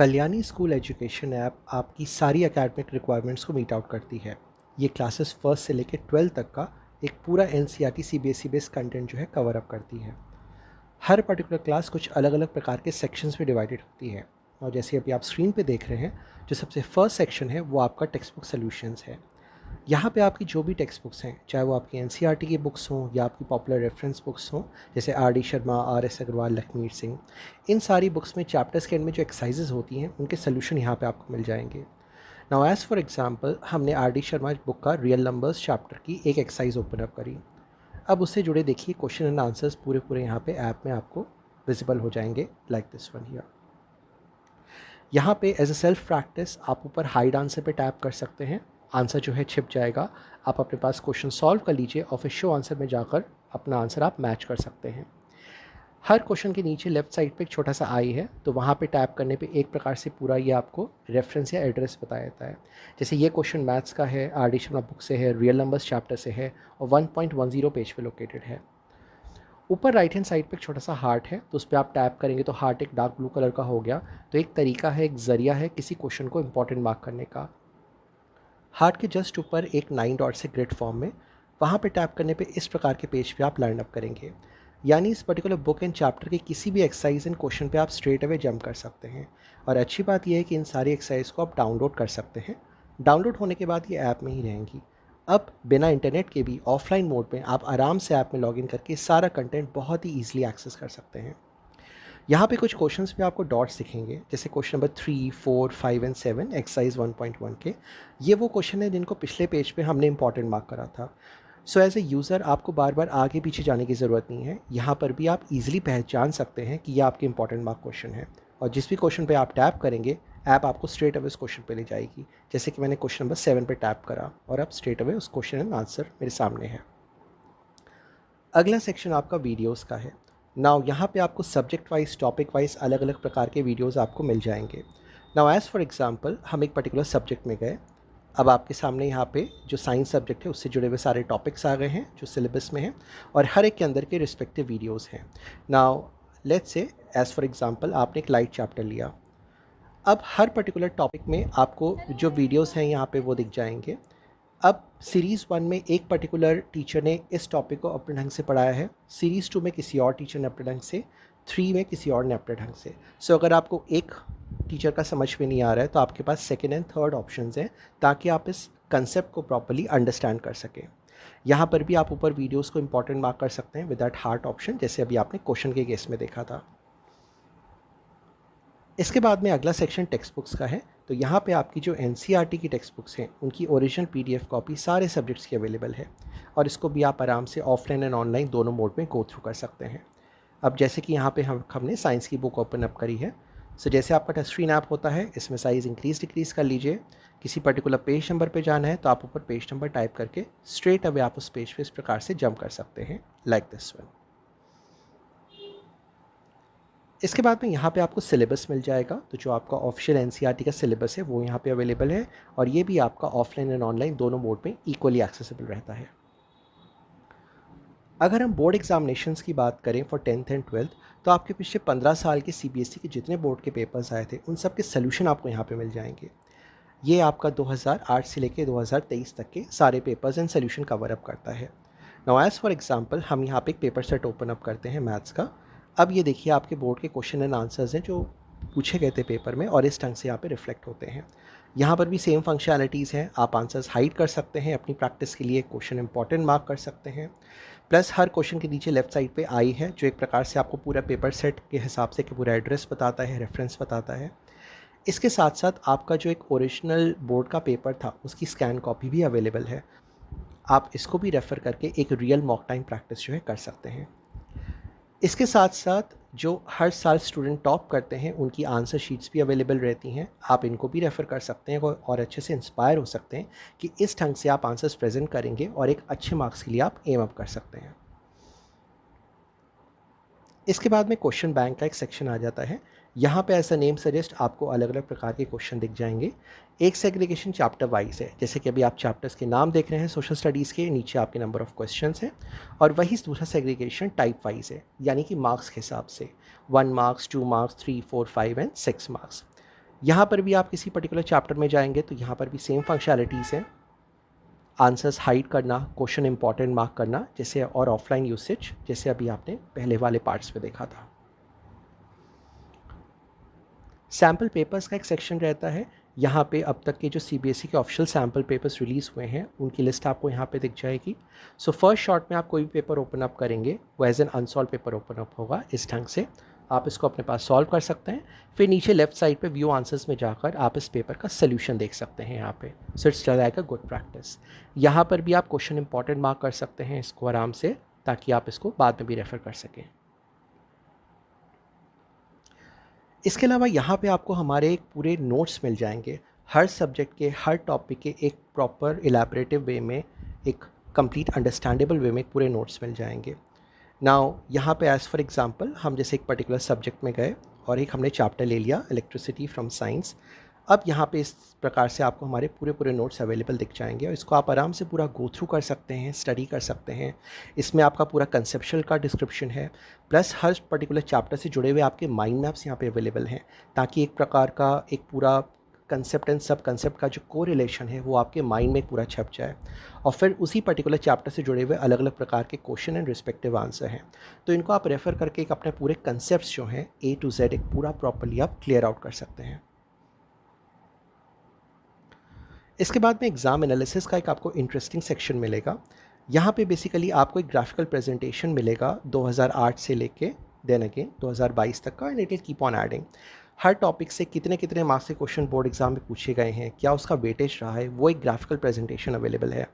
Kalyani school education app आपकी सारी academic requirements को मीट आउट करती है। ये क्लासेस फर्स्ट से लेकर 12 तक का एक पूरा एनसीईआरटी सीबीएसई बेस्ड कंटेंट जो है कवर अप करती है। हर पर्टिकुलर क्लास कुछ अलग अलग प्रकार के सेक्शंस में डिवाइडेड होती है। और जैसे अभी आप स्क्रीन पे देख रहे हैं, जो सबसे फर्स्ट सेक्शन है वो आपका टेक्स्ट बुक सोल्यूशंस है। यहाँ पे आपकी जो भी टेक्स्ट बुक्स हैं, चाहे वो आपकी एनसीईआरटी की बुक्स हों या आपकी पॉपुलर रेफरेंस बुक्स हों, जैसे R D Sharma, R S Agarwal, Lakhmir Singh, इन सारी बुक्स में चैप्टर्स के एंड में जो एक्सरसाइजेज होती हैं उनके सोल्यूशन यहाँ पे आपको मिल जाएंगे। नाउ एज़ फॉर एग्जांपल, हमने आर डी शर्मा बुक का रियल नंबर्स चैप्टर की एक एक्सरसाइज ओपन अप करी। अब उससे जुड़े देखिए क्वेश्चन एंड आंसर्स पूरे पूरे यहाँ पे ऐप में आपको विजिबल हो जाएंगे, लाइक दिस वन हियर। यहाँ पे एज अ सेल्फ प्रैक्टिस आप ऊपर हाइड आंसर पे टैप कर सकते हैं। आंसर जो है छिप जाएगा। आप अपने पास क्वेश्चन सॉल्व कर लीजिए और फिर शो आंसर में जाकर अपना आंसर आप मैच कर सकते हैं। हर क्वेश्चन के नीचे लेफ्ट साइड पे एक छोटा सा आई है, तो वहाँ पे टैप करने पे एक प्रकार से पूरा ये आपको रेफरेंस या एड्रेस बता देता है। जैसे ये क्वेश्चन मैथ्स का है, आर डी शर्मा बुक से है, रियल नंबर्स चैप्टर से है और 1.10 पेज पे लोकेटेड है। ऊपर राइट हैंड साइड पे एक छोटा सा हार्ट है, तो उस पर आप टैप करेंगे तो हार्ट एक डार्क ब्लू कलर का हो गया। तो एक तरीका है, एक ज़रिया है किसी क्वेश्चन को इंपॉर्टेंट मार्क करने का। हार्ट के जस्ट ऊपर एक 9 डॉट से ग्रिड फॉर्म में, वहाँ पे टैप करने पे इस प्रकार के पेज पे आप लाइन अप करेंगे। यानी इस पर्टिकुलर बुक एंड चैप्टर के किसी भी एक्सरसाइज एंड क्वेश्चन पे आप स्ट्रेट अवे जंप कर सकते हैं। और अच्छी बात यह है कि इन सारी एक्सरसाइज को आप डाउनलोड कर सकते हैं। डाउनलोड होने के बाद ये ऐप में ही रहेंगी। अब बिना इंटरनेट के भी ऑफलाइन मोड में आप आराम से ऐप में लॉगिन करके सारा कंटेंट बहुत ही ईजिली एक्सेस कर सकते हैं। यहाँ पे कुछ क्वेश्चंस पे आपको डॉट्स दिखेंगे, जैसे क्वेश्चन नंबर 3, 4, 5 एंड 7 एक्सरसाइज 1.1 के। ये वो क्वेश्चन है जिनको पिछले पेज पे हमने इंपॉर्टेंट मार्क करा था। सो एज ए यूज़र आपको बार बार आगे पीछे जाने की ज़रूरत नहीं है। यहाँ पर भी आप इजीली पहचान सकते हैं कि ये आपके इंपॉर्टेंट मार्क क्वेश्चन है। और जिस भी क्वेश्चन पे आप टैप करेंगे, ऐप आपको स्ट्रेट अवे उस क्वेश्चन पे ले जाएगी। जैसे कि मैंने क्वेश्चन नंबर 7 पे टैप करा और अब स्ट्रेट अवे उस क्वेश्चन एंड आंसर मेरे सामने है। अगला सेक्शन आपका वीडियोस का है। नाउ यहाँ पे आपको सब्जेक्ट वाइज, टॉपिक वाइज अलग अलग प्रकार के वीडियोस आपको मिल जाएंगे। नाउ एज़ फॉर एग्जांपल, हम एक पर्टिकुलर सब्जेक्ट में गए। अब आपके सामने यहाँ पे जो साइंस सब्जेक्ट है उससे जुड़े हुए सारे टॉपिक्स आ गए हैं जो सिलेबस में हैं, और हर एक के अंदर के रिस्पेक्टिव वीडियोस हैं। Now let's say as for example आपने एक लाइट चैप्टर लिया। अब हर पर्टिकुलर टॉपिक में आपको जो वीडियोस हैं यहाँ पे वो दिख जाएंगे। अब सीरीज़ 1 में एक पर्टिकुलर टीचर ने इस टॉपिक को अपने ढंग से पढ़ाया है, सीरीज़ 2 में किसी और टीचर ने अपने ढंग से, 3 में किसी और ने अपने ढंग से। सो अगर आपको एक टीचर का समझ में नहीं आ रहा है तो आपके पास सेकेंड एंड थर्ड ऑप्शंस हैं, ताकि आप इस कंसेप्ट को प्रॉपर्ली अंडरस्टैंड कर सकें। यहाँ पर भी आप ऊपर वीडियोस को इंपॉर्टेंट मार्क कर सकते हैं विद दैट हार्ट ऑप्शन, जैसे अभी आपने क्वेश्चन के केस में देखा था। इसके बाद में अगला सेक्शन टेक्स्ट बुक्स का है। तो यहाँ पे आपकी जो एनसीईआरटी की टेक्स्ट बुक्स हैं उनकी ओरिजिनल पीडीएफ कॉपी सारे सब्जेक्ट्स की अवेलेबल है, और इसको भी आप आराम से ऑफलाइन एंड ऑनलाइन दोनों मोड में गो थ्रू कर सकते हैं। अब जैसे कि यहाँ पे हमने साइंस की बुक ओपन अप करी है। सो जैसे आपका टच स्क्रीन ऐप होता है, इसमें साइज़ इंक्रीज़ डिक्रीज़ कर लीजिए। किसी पर्टिकुलर पेज नंबर पे जाना है तो आप ऊपर पेज नंबर टाइप करके स्ट्रेट अवे आप उस पेज पे इस प्रकार से जंप कर सकते हैं, लाइक दिस वन। इसके बाद में यहाँ पे आपको सिलेबस मिल जाएगा। तो जो आपका ऑफिशियल एनसीईआरटी का सिलेबस है वो यहाँ पे अवेलेबल है, और ये भी आपका ऑफलाइन एंड ऑनलाइन दोनों मोड में इक्वली एक्सेसिबल रहता है। अगर हम बोर्ड एग्जामिनेशंस की बात करें फॉर 10th एंड 12th, तो आपके पिछले 15 साल के सीबीएसई के जितने बोर्ड के पेपर्स आए थे उन सब के सोल्यूशन आपको यहाँ पे मिल जाएंगे। ये आपका 2008 से लेकर 2023 तक के सारे papers and solution cover up करता है। नाउ एज़ फॉर एग्जांपल, हम यहाँ पे एक पेपर सेट ओपन अप करते हैं मैथ्स का। अब ये देखिए आपके बोर्ड के क्वेश्चन एंड आंसर्स हैं जो पूछे गए थे पेपर में, और इस ढंग से यहाँ पे रिफ्लेक्ट होते हैं। यहाँ पर भी सेम फंक्शनैलिटीज़ हैं। आप आंसर्स हाइड कर सकते हैं अपनी प्रैक्टिस के लिए, क्वेश्चन इंपॉर्टेंट मार्क कर सकते हैं। प्लस हर क्वेश्चन के नीचे लेफ्ट साइड पे आई है, जो एक प्रकार से आपको पूरा पेपर सेट के हिसाब से कि पूरा एड्रेस बताता है, रेफरेंस बताता है। इसके साथ साथ आपका जो एक ओरिजिनल बोर्ड का पेपर था उसकी स्कैन कॉपी भी अवेलेबल है। आप इसको भी रेफ़र करके एक रियल मॉक टाइम प्रैक्टिस जो है कर सकते हैं। इसके साथ साथ जो हर साल स्टूडेंट टॉप करते हैं उनकी आंसर शीट्स भी अवेलेबल रहती हैं। आप इनको भी रेफ़र कर सकते हैं और अच्छे से इंस्पायर हो सकते हैं कि इस ढंग से आप आंसर्स प्रेजेंट करेंगे और एक अच्छे मार्क्स के लिए आप एम अप कर सकते हैं। इसके बाद में क्वेश्चन बैंक का एक सेक्शन आ जाता है। यहाँ पे ऐसा नेम सजेस्ट आपको अलग अलग प्रकार के क्वेश्चन दिख जाएंगे। एक सेग्रीगेशन चैप्टर वाइज है, जैसे कि अभी आप चैप्टर्स के नाम देख रहे हैं सोशल स्टडीज़ के, नीचे आपके नंबर ऑफ क्वेश्चंस हैं। और वही दूसरा सेग्रीगेशन टाइप वाइज है, यानी कि मार्क्स के हिसाब से 1 मार्क्स, 2 मार्क्स, 3, 4, 5 एंड 6 मार्क्स। यहाँ पर भी आप किसी पर्टिकुलर चैप्टर में जाएंगे तो यहाँ पर भी सेम फंक्शनैलिटीज़ हैं, आंसर्स हाइड करना, क्वेश्चन इंपॉर्टेंट मार्क करना जैसे, और ऑफलाइन यूसेज जैसे अभी आपने पहले वाले पार्ट्स में देखा था। सैम्पल पेपर्स का एक सेक्शन रहता है। यहाँ पे अब तक के जो सीबीएसई के ऑफिशियल सैम्पल पेपर्स रिलीज़ हुए हैं उनकी लिस्ट आपको यहाँ पे दिख जाएगी। सो फर्स्ट शॉट में आप कोई भी पेपर ओपन अप करेंगे वो as an unsolved paper open up होगा। इस ढंग से आप इसको अपने पास सॉल्व कर सकते हैं। फिर नीचे लेफ्ट साइड पे व्यू आंसर्स में जाकर आप इस पेपर का सोल्यूशन देख सकते हैं यहाँ पे। So it's like a good practice. यहाँ पर भी आप क्वेश्चन इंपॉर्टेंट मार्क कर सकते हैं इसको आराम से, ताकि आप इसको बाद में भी रेफ़र कर सकें। इसके अलावा यहाँ पे आपको हमारे पूरे नोट्स मिल जाएंगे, हर सब्जेक्ट के हर टॉपिक के एक प्रॉपर इलैबोरेटिव वे में, एक कंप्लीट अंडरस्टैंडेबल वे में पूरे नोट्स मिल जाएंगे। नाउ यहाँ पे एज़ फॉर एग्जांपल हम जैसे एक पर्टिकुलर सब्जेक्ट में गए और एक हमने चैप्टर ले लिया इलेक्ट्रिसिटी फ्रॉम साइंस। अब यहाँ पे इस प्रकार से आपको हमारे पूरे नोट्स अवेलेबल दिख जाएंगे और इसको आप आराम से पूरा गो थ्रू कर सकते हैं, स्टडी कर सकते हैं। इसमें आपका पूरा कंसेप्शुअल का डिस्क्रिप्शन है, प्लस हर पर्टिकुलर चैप्टर से जुड़े हुए आपके माइंड मैप्स यहाँ पे अवेलेबल हैं, ताकि एक प्रकार का एक पूरा कंसेप्ट एंड सब कंसेप्ट का जो को रिलेशन है वो आपके माइंड में पूरा छप जाए। और फिर उसी पर्टिकुलर चैप्टर से जुड़े हुए अलग अलग प्रकार के क्वेश्चन एंड रिस्पेक्टिव आंसर हैं, तो इनको आप रेफ़र करके एक अपने पूरे कंसेप्ट जो हैं A to Z एक पूरा प्रॉपरली आप क्लियर आउट कर सकते हैं। इसके बाद में एग्ज़ाम एनालिसिस का एक आपको इंटरेस्टिंग सेक्शन मिलेगा। यहाँ पे बेसिकली आपको एक ग्राफिकल प्रेजेंटेशन मिलेगा 2008 से लेके देन अगेन 2022 तक का, and it will keep on adding. Her topic से कितने कितने मार्क्स के क्वेश्चन बोर्ड एग्जाम में पूछे गए हैं, क्या उसका वेटेज रहा है, वो एक ग्राफिकल प्रेजेंटेशन अवेलेबल है।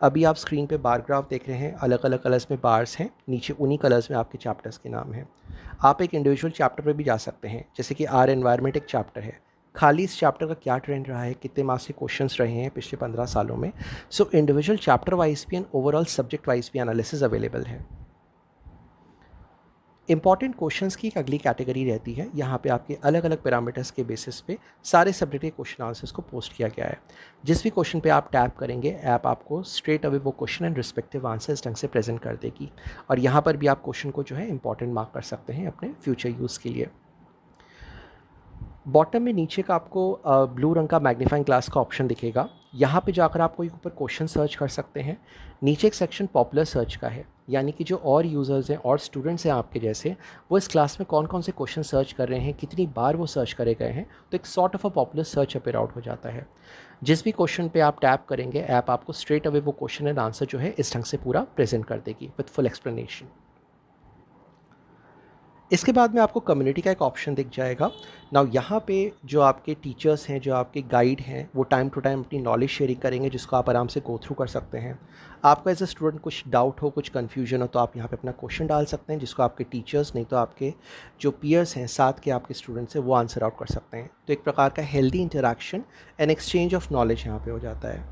अभी आप स्क्रीन पे बार ग्राफ देख रहे हैं, अलग अलग कलर्स में बार्स हैं, नीचे उन्हीं कलर्स में आपके चैप्टर्स के नाम हैं। आप एक इंडिविजुअल चैप्टर पर भी जा सकते हैं, जैसे कि आर एनवायरनमेंट एक चैप्टर है, खाली इस चैप्टर का क्या ट्रेंड रहा है, कितने मार्क्स के क्वेश्चंस रहे हैं पिछले 15 सालों में। सो इंडिविजुअल चैप्टर वाइज भी एंड ओवरऑल सब्जेक्ट वाइज भी एनालिसिस अवेलेबल है। इंपॉर्टेंट क्वेश्चंस की एक अगली कैटेगरी रहती है, यहाँ पे आपके अलग अलग पैरामीटर्स के बेसिस पे सारे सब्जेक्ट के क्वेश्चन आंसर्स को पोस्ट किया गया है। जिस भी क्वेश्चन पे आप टैप करेंगे ऐप आपको स्ट्रेट अवे वो क्वेश्चन एंड रिस्पेक्टिव आंसर इस ढंग से प्रेजेंट कर देगी, और यहाँ पर भी आप क्वेश्चन को जो है इंपॉर्टेंट मार्क कर सकते हैं अपने फ्यूचर यूज़ के लिए। बॉटम में नीचे का आपको ब्लू रंग का मैग्नीफाइंग ग्लास का ऑप्शन दिखेगा, यहाँ पे जाकर आप कोई ऊपर क्वेश्चन सर्च कर सकते हैं। नीचे एक सेक्शन पॉपुलर सर्च का है, यानी कि जो और यूज़र्स हैं और स्टूडेंट्स हैं आपके जैसे, वो इस क्लास में कौन कौन से क्वेश्चन सर्च कर रहे हैं, कितनी बार वो सर्च करे गए हैं, तो एक sort of a popular search appear out हो जाता है। जिस भी क्वेश्चन पे आप टैप करेंगे ऐप आपको स्ट्रेट अवे वो क्वेश्चन एंड आंसर जो है इस ढंग से पूरा प्रेजेंट कर देगी विथ फुल एक्सप्लेनेशन। इसके बाद में आपको कम्युनिटी का एक ऑप्शन दिख जाएगा। नाउ यहाँ पे जो आपके टीचर्स हैं, जो आपके गाइड हैं, वो टाइम टू टाइम अपनी नॉलेज शेयरिंग करेंगे, जिसको आप आराम से गो थ्रू कर सकते हैं। आपको एज ए स्टूडेंट कुछ डाउट हो, कुछ कन्फ्यूजन हो, तो आप यहाँ पे अपना क्वेश्चन डाल सकते हैं, जिसको आपके टीचर्स नहीं तो आपके जो पीयर्स हैं, साथ के आपके स्टूडेंट्स हैं, वो आंसर आउट कर सकते हैं। तो एक प्रकार का healthy interaction and exchange of knowledge यहाँ पर हो जाता है।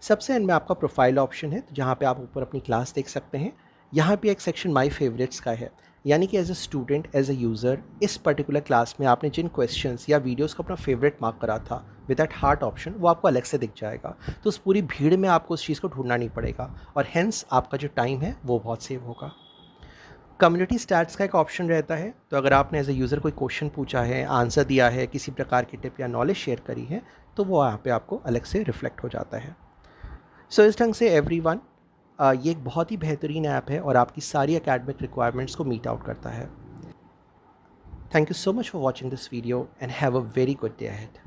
सबसे एंड में आपका प्रोफाइल ऑप्शन है, जहाँ पे आप ऊपर अपनी क्लास देख सकते हैं। यहाँ पे एक सेक्शन माय फेवरेट्स का है, यानी कि as a student, as a user, इस पर्टिकुलर क्लास में आपने जिन क्वेश्चंस या वीडियोस को अपना फेवरेट मार्क करा था विद दैट हार्ट ऑप्शन, वो आपको अलग से दिख जाएगा। तो उस पूरी भीड़ में आपको उस चीज़ को ढूंढना नहीं पड़ेगा, और हेंस आपका जो टाइम है वो बहुत सेव होगा। कम्युनिटी स्टैट्स का एक ऑप्शन रहता है, तो अगर आपने एज ए यूज़र कोई क्वेश्चन पूछा है, आंसर दिया है, किसी प्रकार की टिप या नॉलेज शेयर करी है, तो वो यहाँ पे आपको अलग से रिफ्लेक्ट हो जाता है। सो इस ढंग से एवरीवन, ये एक बहुत ही बेहतरीन ऐप है और आपकी सारी एकेडमिक रिक्वायरमेंट्स को मीट आउट करता है। Thank you so much for watching this video and have a very good day ahead.